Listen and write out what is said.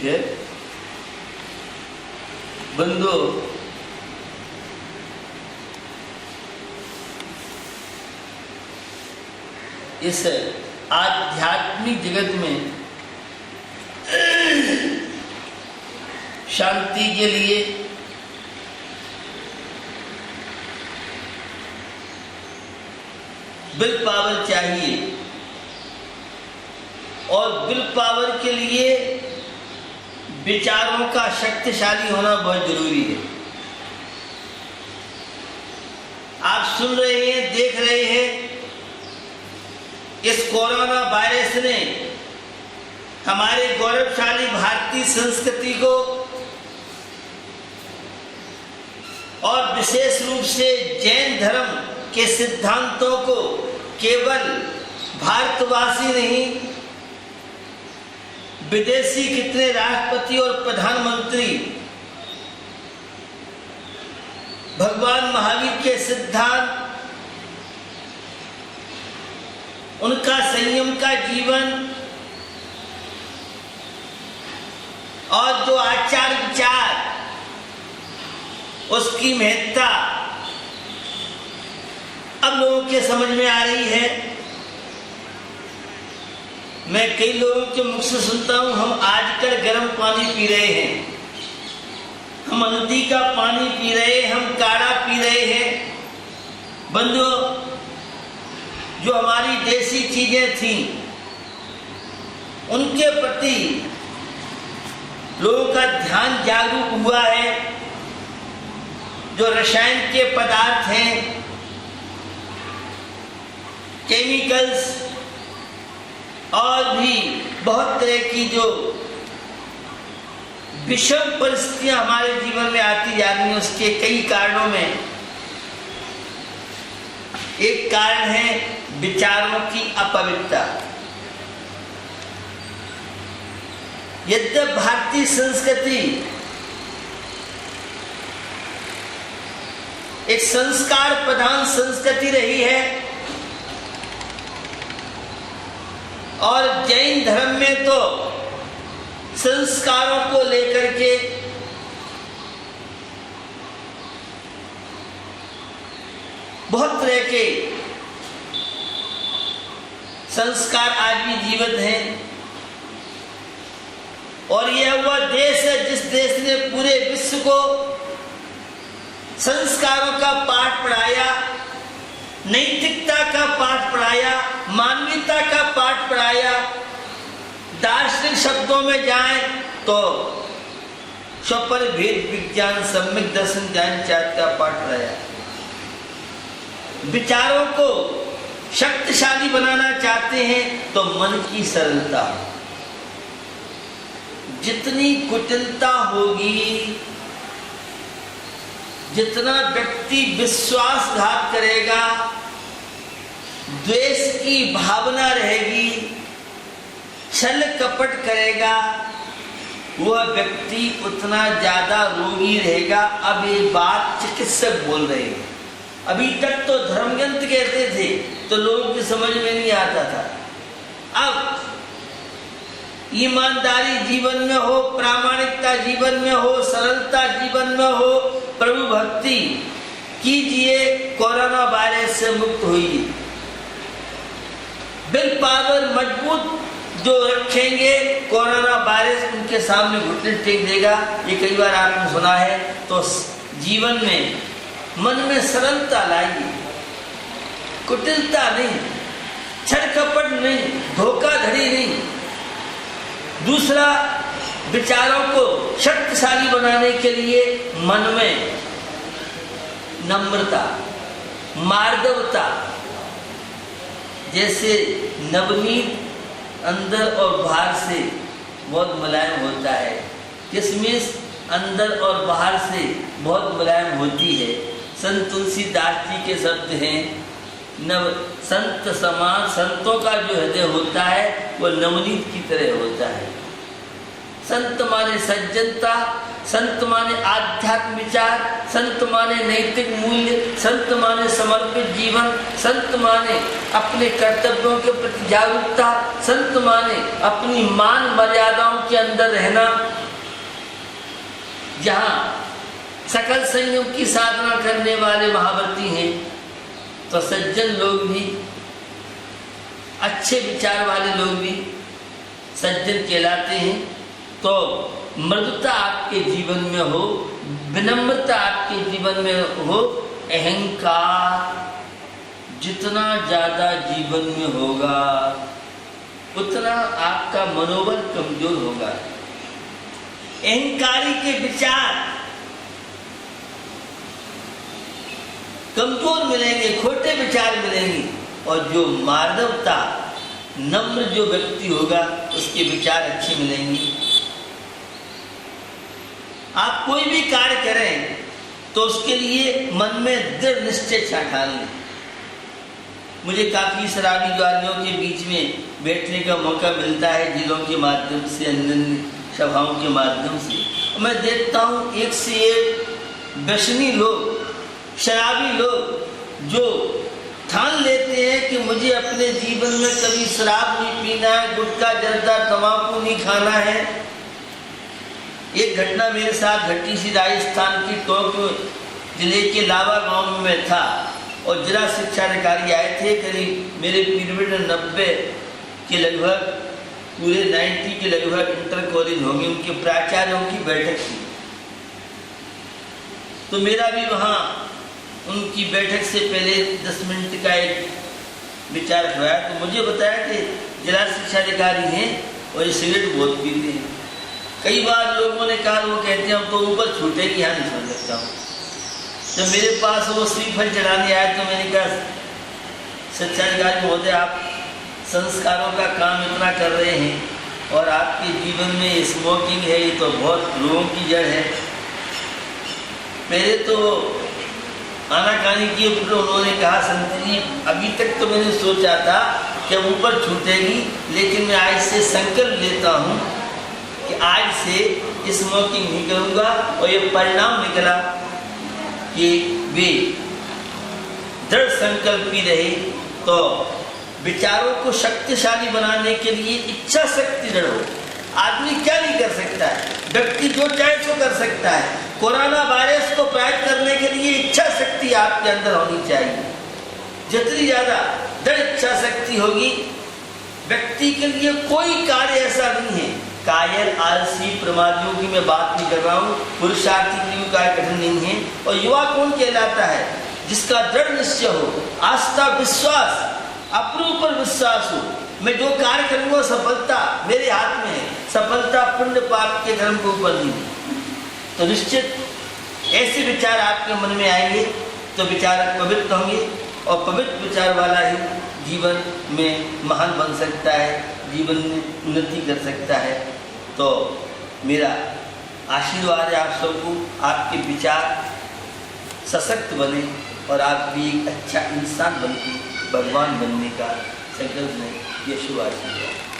है। बंदो, इस आध्यात्मिक जगत में शांति के लिए विल पावर चाहिए और विल पावर के लिए विचारों का शक्तिशाली होना बहुत जरूरी है। आप सुन रहे हैं, देख रहे हैं, इस कोरोना वायरस ने हमारे गौरवशाली भारतीय संस्कृति को और विशेष रूप से जैन धर्म के सिद्धांतों को केवल भारतवासी नहीं, विदेशी कितने राष्ट्रपति और प्रधानमंत्री भगवान महावीर के सिद्धांत, उनका संयम का जीवन और जो आचार विचार, उसकी महत्ता अब लोगों के समझ में आ रही है। मैं कई लोगों के मुख से सुनता हूं, हम आजकल गर्म पानी पी रहे हैं, हम हल्दी का पानी पी रहे हैं, हम काढ़ा पी रहे हैं। बंधुओं, जो हमारी देसी चीजें थी, उनके प्रति लोगों का ध्यान जागरूक हुआ है। जो रसायन के पदार्थ हैं, केमिकल्स और भी बहुत तरह की जो विषम परिस्थितियां हमारे जीवन में आती जा रही हैं, उसके कई कारणों में एक कारण है विचारों की अपवित्रता। यद्यपि भारतीय संस्कृति एक संस्कार प्रधान संस्कृति रही है और जैन धर्म में तो संस्कारों को लेकर के बहुत तरह के संस्कार आज भी जीवित हैं। और यह वह देश है जिस देश ने पूरे विश्व को संस्कारों का पाठ पढ़ाया, नैतिकता का पाठ पढ़ाया, मानवीयता का पाठ पढ़ाया। दार्शनिक शब्दों में जाएं तो स्वपर भेद विज्ञान सम्यक दर्शन ज्ञान चार्ट का पाठ पढ़ाया। विचारों को शक्तिशाली बनाना चाहते हैं तो मन की सरलता, जितनी कुटिलता होगी, जितना व्यक्ति विश्वासघात करेगा, द्वेष की भावना रहेगी, छल कपट करेगा, वह व्यक्ति उतना ज्यादा रोगी रहेगा। अब ये बात चिकित्सक बोल रहे हैं। अभी तक तो धर्मग्रंथ कहते थे तो लोगों की समझ में नहीं आता था। अब ईमानदारी जीवन में हो, प्रामाणिकता जीवन में हो, सरलता जीवन में हो, प्रभु भक्ति कीजिए, कोरोना वायरस से मुक्त होइए। विल पावर मजबूत जो रखेंगे, कोरोना वायरस उनके सामने घुटने टेक देगा। ये कई बार आपने सुना है। तो जीवन में मन में सरलता लाइए, कुटिलता नहीं, छल कपट नहीं, धोखाधड़ी नहीं। दूसरा, विचारों को शक्तिशाली बनाने के लिए मन में नम्रता, मार्दवता, जैसे नवनीत अंदर और बाहर से बहुत मुलायम होता है, किशमिश अंदर और बाहर से बहुत मुलायम होती है। संत तुलसीदास जी के शब्द हैं, नव संत समान, संतों का जो हृदय होता है वो नवनीत की तरह होता है। संत माने सज्जनता, संत माने आध्यात्म विचार, संत माने नैतिक मूल्य, संत माने समर्पित जीवन, संत माने अपने कर्तव्यों के प्रति जागरूकता, संत माने अपनी मान मर्यादाओं के अंदर रहना। जहाँ सकल संयम की साधना करने वाले महाव्रती हैं, तो सज्जन लोग भी, अच्छे विचार वाले लोग भी सज्जन कहलाते हैं। तो मृदुता आपके जीवन में हो, विनम्रता आपके जीवन में हो, अहंकार जितना ज्यादा जीवन में होगा उतना आपका मनोबल कमजोर होगा। अहंकारी के विचार कमजोर मिलेंगे, खोटे विचार मिलेंगे, और जो मानवता नम्र जो व्यक्ति होगा उसके विचार अच्छे मिलेंगे। आप कोई भी कार्य करें तो उसके लिए मन में दृढ़ निश्चय ठान लें। मुझे काफी शराबी वालियों के बीच में बैठने का मौका मिलता है, जिलों के माध्यम से, अन्य सभाओं के माध्यम से। मैं देखता हूँ एक से एक व्यसनी लोग, शराबी लोग जो ठान लेते हैं कि मुझे अपने जीवन में कभी शराब नहीं पीना है, गुटखा जर्दा तंबाकू नहीं खाना है। एक घटना मेरे साथ घटी सी, राजस्थान की टोंक जिले के लावा गांव में था, और जिला शिक्षा अधिकारी आए थे। करीब मेरे पीरियड 90 के लगभग, पूरे 90 के लगभग इंटर कॉलेज होंगे, उनके प्राचार्यों की बैठक थी। तो मेरा भी वहाँ उनकी बैठक से पहले 10 मिनट का एक विचार हुआ। तो मुझे बताया कि जिला शिक्षा अधिकारी हैं और ये सिगरेट बहुत पीते हैं। कई बार लोगों ने कहा, वो कहते हैं हम तो ऊपर छूटे कि यहाँ नहीं समझ सकता हूँ। जब मेरे पास वो श्रीफल चढ़ाने आए तो मैंने कहा, शिक्षा अधिकारी महोदय, आप संस्कारों का काम इतना कर रहे हैं और आपके जीवन में स्मोकिंग है, ये तो बहुत रोगों की जड़ है। पहले तो आनाकानी के ऊपर उन्होंने कहा, संत जी अभी तक तो मैंने सोचा था कि ऊपर छूटेगी, लेकिन मैं आज से संकल्प लेता हूँ कि आज से स्मोकिंग नहीं करूँगा। और ये परिणाम निकला कि वे दृढ़ संकल्पी रहे। तो विचारों को शक्तिशाली बनाने के लिए इच्छा शक्ति दृढ़ हो। आदमी क्या नहीं कर सकता है, व्यक्ति जो चाहे सो कर सकता है। कोरोना वायरस को पैक करने के लिए इच्छा शक्ति आपके अंदर होनी चाहिए। जितनी ज्यादा दृढ़ इच्छा शक्ति होगी, व्यक्ति के लिए कोई कार्य ऐसा नहीं है। कायल, आलसी, प्रमादियों की मैं बात नहीं कर रहा हूँ, पुरुषार्थी के लिए कार्य कठिन नहीं है। और युवा कौन कहलाता है? जिसका दृढ़ निश्चय हो, आस्था, विश्वास, अपने ऊपर विश्वास हो। मैं जो कार्य करूँगा सफलता मेरे हाथ में है, सफलता पुण्य पाप के धर्म के ऊपर नहीं। तो निश्चित ऐसे विचार आपके मन में आएंगे तो विचार पवित्र होंगे, और पवित्र विचार वाला ही जीवन में महान बन सकता है, जीवन में उन्नति कर सकता है। तो मेरा आशीर्वाद है आप सबको, आपके विचार सशक्त बने और आप भी एक अच्छा इंसान बन के भगवान बनने का संकल्प लें। ये शुभ आशीर्वाद।